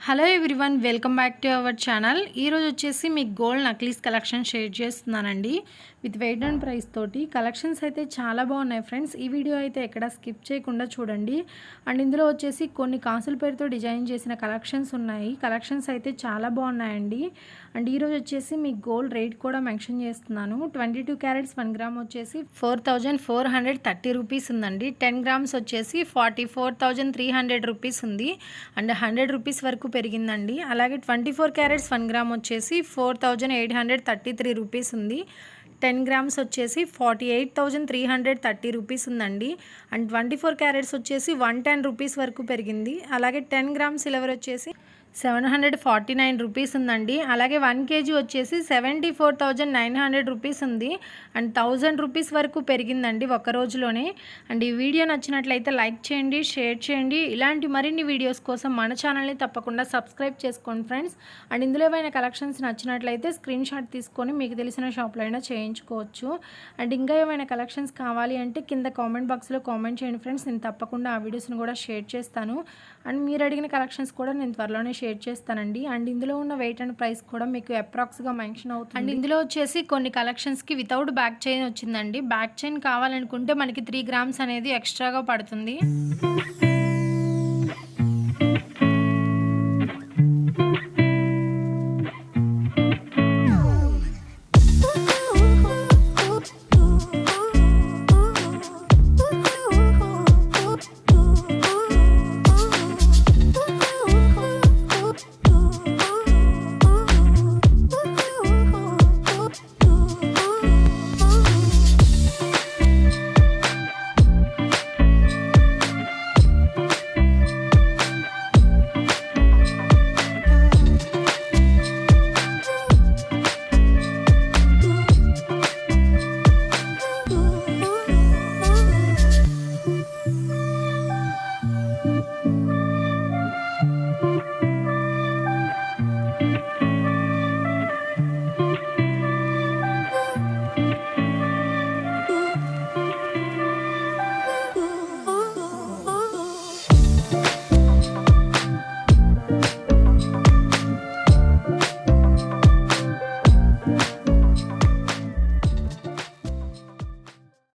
Hello everyone, welcome back to our channel. ఈరోజు వచ్చేసి మీకు గోల్డ్ నక్లీస్ కలెక్షన్ షేర్ చేస్తున్నానండి విత్ వెయిట్ అండ్ ప్రైస్ తోటి. కలెక్షన్స్ అయితే చాలా బాగున్నాయి ఫ్రెండ్స్. ఈ వీడియో అయితే ఎక్కడ స్కిప్ చేయకుండా చూడండి. అండ్ ఇందులో వచ్చేసి కొన్ని కాసుల పేరుతో డిజైన్ చేసిన కలెక్షన్స్ ఉన్నాయి. కలెక్షన్స్ అయితే చాలా బాగున్నాయండి. అండ్ ఈరోజు వచ్చేసి మీకు గోల్డ్ రేట్ కూడా మెన్షన్ చేస్తున్నాను. 22 క్యారెట్స్ 1 గ్రామ్ వచ్చేసి 4430 రూపీస్ ఉందండి. 10 గ్రామ్స్ వచ్చేసి 44,300 రూపీస్ ఉంది. అండ్ 100 రూపీస్ వరకు పెరిగిందండి. అలాగే 24 క్యారెట్స్ 1 గ్రామ్ వచ్చేసి 4833 రూపీస్ ఉంది. 10 గ్రామ్స్ వచ్చేసి 48,330 రూపీస్ ఉందండి. అండ్ 24 క్యారెట్స్ వచ్చేసి 110 రూపీస్ వరకు పెరిగింది. అలాగే 10 గ్రామ్స్ సిల్వర్ వచ్చేసి 749 రూపీస్ ఉందండి. అలాగే 1 కేజీ వచ్చేసి 74,900 రూపీస్ ఉంది. అండ్ 1000 రూపీస్ వరకు పెరిగిందండి ఒక రోజులోనే. అండ్ ఈ వీడియో నచ్చినట్లయితే లైక్ చేయండి, షేర్ చేయండి. ఇలాంటి మరిన్ని వీడియోస్ కోసం మన ఛానల్ని తప్పకుండా సబ్స్క్రైబ్ చేసుకోండి ఫ్రెండ్స్. అండ్ ఇందులో ఏమైనా కలెక్షన్స్ నచ్చినట్లయితే స్క్రీన్ షాట్ తీసుకొని మీకు తెలిసిన షాప్లో అయినా చేయించుకోవచ్చు. అండ్ ఇంకా ఏమైనా కలెక్షన్స్ కావాలి అంటే కింద కామెంట్ బాక్స్లో కామెంట్ చేయండి ఫ్రెండ్స్. నేను తప్పకుండా ఆ వీడియోస్ని కూడా షేర్ చేస్తాను. అండ్ మీరు అడిగిన కలెక్షన్స్ కూడా నేను త్వరలోనే షేర్ చేస్తానండి. అండ్ ఇందులో ఉన్న వెయిట్ అండ్ ప్రైస్ కూడా మీకు అప్రాక్స్గా మెన్షన్ అవుతుంది. అండ్ ఇందులో వచ్చేసి కొన్ని కలెక్షన్స్కి వితౌట్ బ్యాక్ చైన్ వచ్చిందండి. బ్యాక్ చైన్ కావాలనుకుంటే మనకి 3 గ్రామ్స్ అనేది ఎక్స్ట్రాగా పడుతుంది.